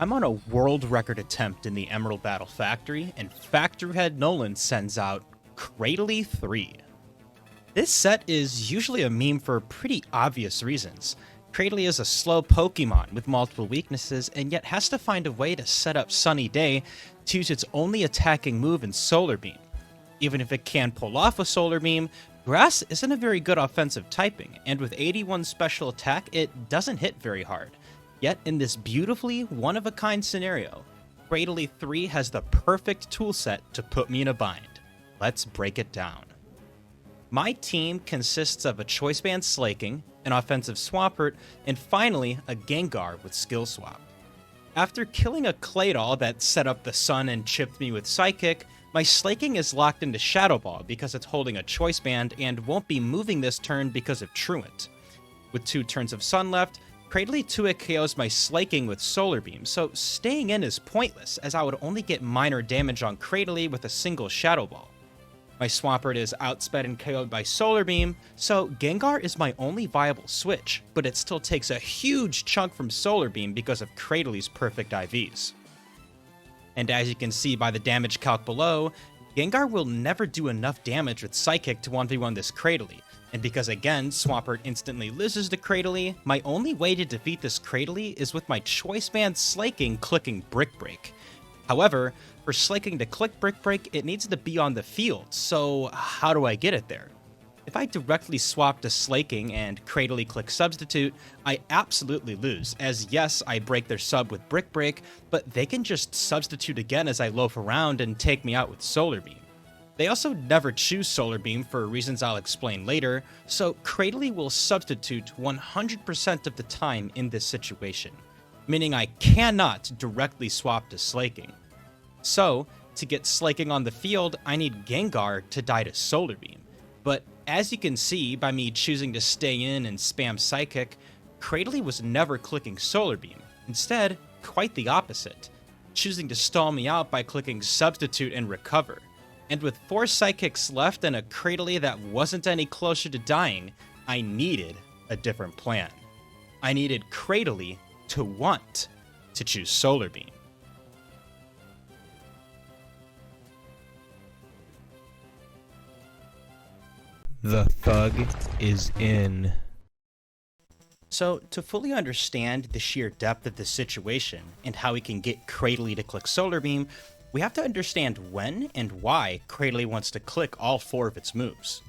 I'm on a world record attempt in the Emerald Battle Factory, and Factory Head Nolan sends out Cradily-3. This set is usually a meme for pretty obvious reasons. Cradily is a slow Pokemon with multiple weaknesses, and yet has to find a way to set up Sunny Day to use its only attacking move in Solar Beam. Even if it can pull off a Solar Beam, Grass isn't a very good offensive typing, and with 81 special attack, it doesn't hit very hard. Yet in this beautifully one-of-a-kind scenario, Cradily-3 has the perfect toolset to put me in a bind. Let's break it down. My team consists of a Choice Band Slaking, an offensive Swampert, and finally a Gengar with Skill Swap. After killing a Claydol that set up the sun and chipped me with Psychic, my Slaking is locked into Shadow Ball because it's holding a Choice Band and won't be moving this turn because of Truant. With 2 turns of Sun left, Cradily-2 KOs my Slaking with Solar Beam, so staying in is pointless as I would only get minor damage on Cradily with a single Shadow Ball. My Swampert is outsped and KO'd by Solar Beam, so Gengar is my only viable switch, but it still takes a huge chunk from Solar Beam because of Cradyli's perfect IVs. And as you can see by the damage calc below, Gengar will never do enough damage with Psychic to 1v1 this Cradily, and because again, Swampert instantly loses to Cradily, my only way to defeat this Cradily is with my Choice Band Slaking clicking Brick Break. However, for Slaking to click Brick Break, it needs to be on the field, so how do I get it there? If I directly swap to Slaking and Cradily click Substitute, I absolutely lose, as yes, I break their sub with Brick Break, but they can just substitute again as I loaf around and take me out with Solar Beam. They also never choose Solar Beam for reasons I'll explain later, so Cradily will substitute 100% of the time in this situation, meaning I cannot directly swap to Slaking. So, to get Slaking on the field, I need Gengar to die to Solar Beam. But as you can see by me choosing to stay in and spam Psychic, Cradily was never clicking Solar Beam. Instead, quite the opposite, choosing to stall me out by clicking Substitute and Recover. And with 4 Psychics left and a Cradily that wasn't any closer to dying, I needed a different plan. I needed Cradily to want to choose Solar Beam. The thug is in. So, to fully understand the sheer depth of the situation and how we can get Cradily to click Solar Beam, we have to understand when and why Cradily wants to click all 4 of its moves.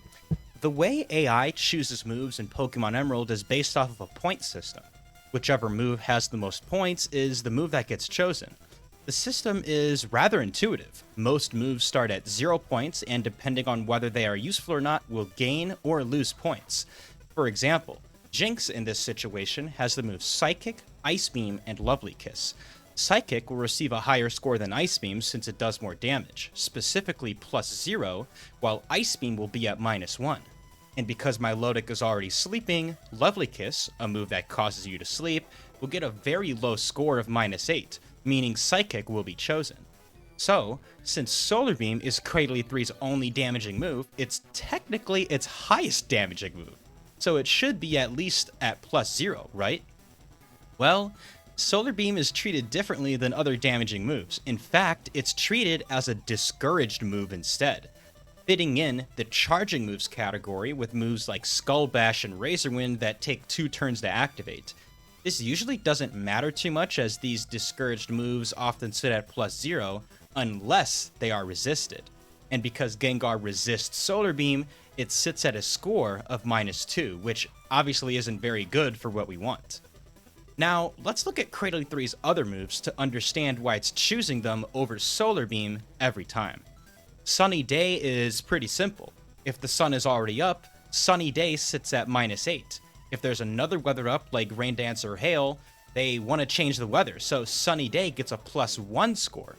The way AI chooses moves in Pokemon Emerald is based off of a point system. Whichever move has the most points is the move that gets chosen. The system is rather intuitive. Most moves start at 0 points, and depending on whether they are useful or not, will gain or lose points. For example, Jinx in this situation has the moves Psychic, Ice Beam, and Lovely Kiss. Psychic will receive a higher score than Ice Beam since it does more damage, specifically +0, while Ice Beam will be at -1. And because Milotic is already sleeping, Lovely Kiss, a move that causes you to sleep, will get a very low score of -8, meaning Psychic will be chosen. So, since Solar Beam is Cradily-3's only damaging move, it's technically its highest damaging move. So it should be at least at +0, right? Well, Solar Beam is treated differently than other damaging moves. In fact, it's treated as a discouraged move instead, fitting in the charging moves category with moves like Skull Bash and Razor Wind that take 2 turns to activate. This usually doesn't matter too much as these discouraged moves often sit at +0 unless they are resisted. And because Gengar resists Solar Beam, it sits at a score of -2, which obviously isn't very good for what we want. Now, let's look at Cradily-3's other moves to understand why it's choosing them over Solar Beam every time. Sunny Day is pretty simple. If the sun is already up, Sunny Day sits at -8. If there's another weather up like Rain Dance or Hail, they want to change the weather, so Sunny Day gets a +1 score.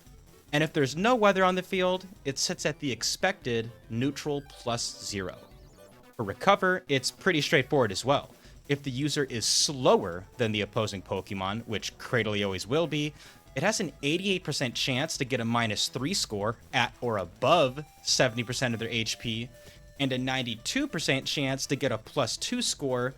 And if there's no weather on the field, it sits at the expected neutral +0. For Recover, it's pretty straightforward as well. If the user is slower than the opposing Pokemon, which Cradily always will be, it has an 88% chance to get a -3 score at or above 70% of their HP, and a 92% chance to get a +2 score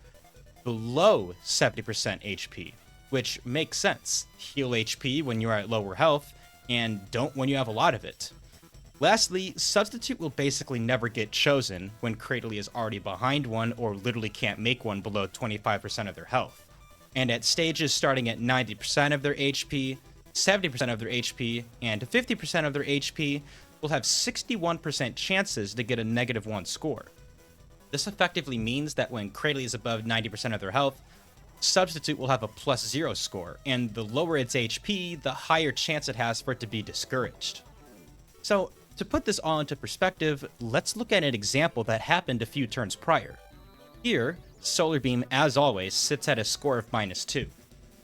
below 70% HP. which makes sense. Heal HP when you're at lower health, and don't when you have a lot of it. Lastly, Substitute will basically never get chosen when Cradily is already behind one or literally can't make one below 25% of their health. And at stages starting at 90% of their HP, 70% of their HP, and 50% of their HP, will have 61% chances to get a -1 score. This effectively means that when Cradily is above 90% of their health, Substitute will have a +0 score, and the lower its HP, the higher chance it has for it to be discouraged. So, to put this all into perspective, let's look at an example that happened a few turns prior. Here, Solar Beam, as always, sits at a score of -2.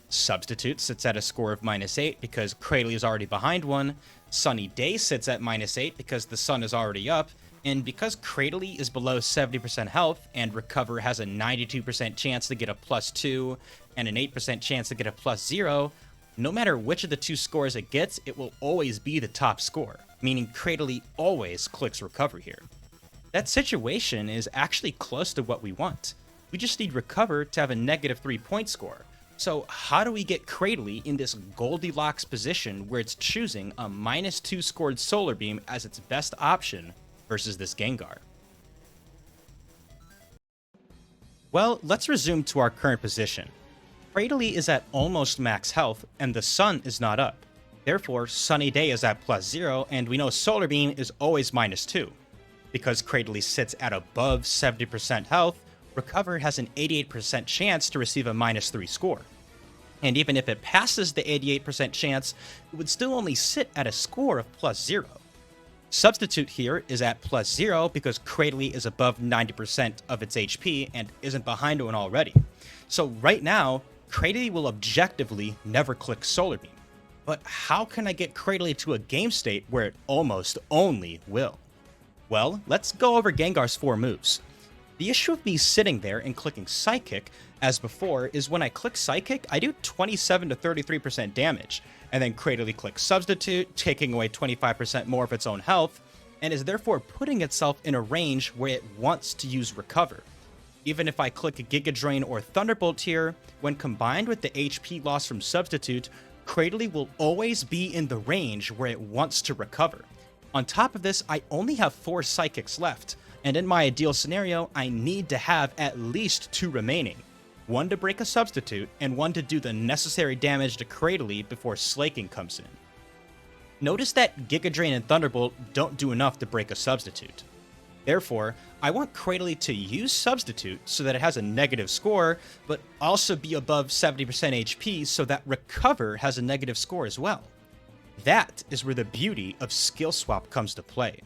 Substitute sits at a score of -8 because Cradily is already behind one, Sunny Day sits at -8 because the sun is already up, and because Cradily is below 70% health and Recover has a 92% chance to get a +2 and an 8% chance to get a +0, no matter which of the two scores it gets, it will always be the top score, meaning Cradily always clicks Recover here. That situation is actually close to what we want. We just need Recover to have a -3 point score. So how do we get Cradily in this Goldilocks position where it's choosing a -2 scored Solar Beam as its best option versus this Gengar? Well, let's resume to our current position. Cradily is at almost max health, and the sun is not up. Therefore, Sunny Day is at +0, and we know Solar Beam is always -2. Because Cradily sits at above 70% health, Recover has an 88% chance to receive a -3 score. And even if it passes the 88% chance, it would still only sit at a score of +0. Substitute here is at +0 because Cradily is above 90% of its HP and isn't behind one already. So right now, Cradily will objectively never click Solar Beam. But how can I get Cradily to a game state where it almost only will? Well, let's go over Gengar's 4 moves. The issue of me sitting there and clicking Psychic, as before, is when I click Psychic, I do 27 to 33% damage, and then Cradily clicks Substitute, taking away 25% more of its own health, and is therefore putting itself in a range where it wants to use Recover. Even if I click a Giga Drain or Thunderbolt here, when combined with the HP loss from Substitute, Cradily will always be in the range where it wants to recover. On top of this, I only have 4 Psychics left, and in my ideal scenario, I need to have at least 2 remaining. 1 to break a Substitute, and 1 to do the necessary damage to Cradily before Slaking comes in. Notice that Giga Drain and Thunderbolt don't do enough to break a Substitute. Therefore, I want Cradily to use Substitute so that it has a negative score, but also be above 70% HP so that Recover has a negative score as well. That is where the beauty of Skill Swap comes to play.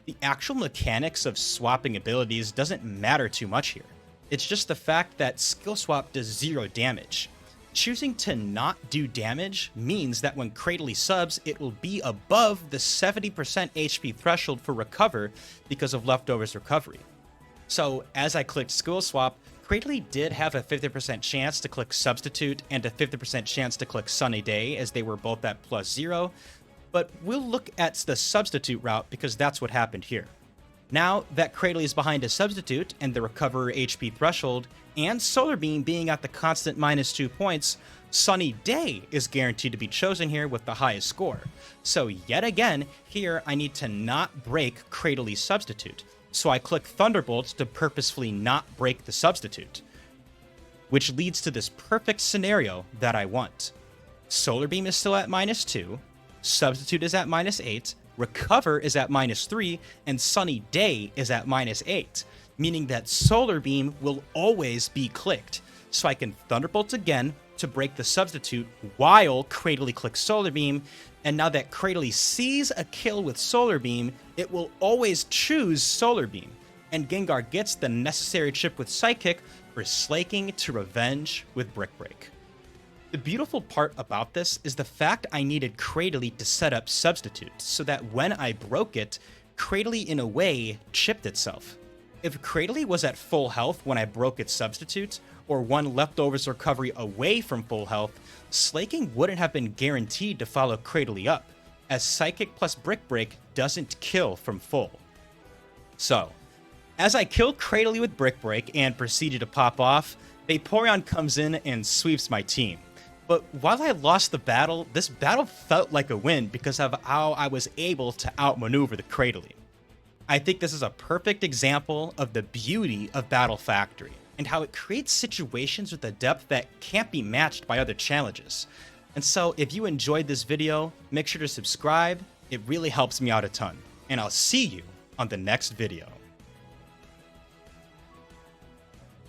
The actual mechanics of swapping abilities doesn't matter too much here. It's just the fact that Skill Swap does 0 damage. Choosing to not do damage means that when Cradily subs, it will be above the 70% HP threshold for Recover because of Leftovers Recovery. So as I clicked Skill Swap, Cradily did have a 50% chance to click Substitute and a 50% chance to click Sunny Day as they were both at +0, but we'll look at the Substitute route because that's what happened here. Now that Cradily is behind a Substitute and the Recover HP threshold, and Solar Beam being at the constant -2 points, Sunny Day is guaranteed to be chosen here with the highest score. So yet again, here I need to not break Cradyli's Substitute. So I click Thunderbolt to purposefully not break the Substitute, which leads to this perfect scenario that I want. Solar Beam is still at -2, Substitute is at -8, Recover is at -3, and Sunny Day is at -8, meaning that Solar Beam will always be clicked. So I can Thunderbolt again to break the Substitute while Cradily clicks Solar Beam, and now that Cradily sees a kill with Solar Beam, it will always choose Solar Beam, and Gengar gets the necessary chip with Psychic for slaking to revenge with Brick Break. The beautiful part about this is the fact I needed Cradily to set up Substitute so that when I broke it, Cradily in a way chipped itself. If Cradily was at full health when I broke its Substitute, or 1 Leftovers Recovery away from full health, slaking wouldn't have been guaranteed to follow Cradily up, as Psychic plus Brick Break doesn't kill from full. So, as I killed Cradily with Brick Break and proceeded to pop off, Vaporeon comes in and sweeps my team. But while I lost the battle, this battle felt like a win because of how I was able to outmaneuver the Cradily. I think this is a perfect example of the beauty of Battle Factory and how it creates situations with a depth that can't be matched by other challenges. And so if you enjoyed this video, make sure to subscribe. It really helps me out a ton. And I'll see you on the next video.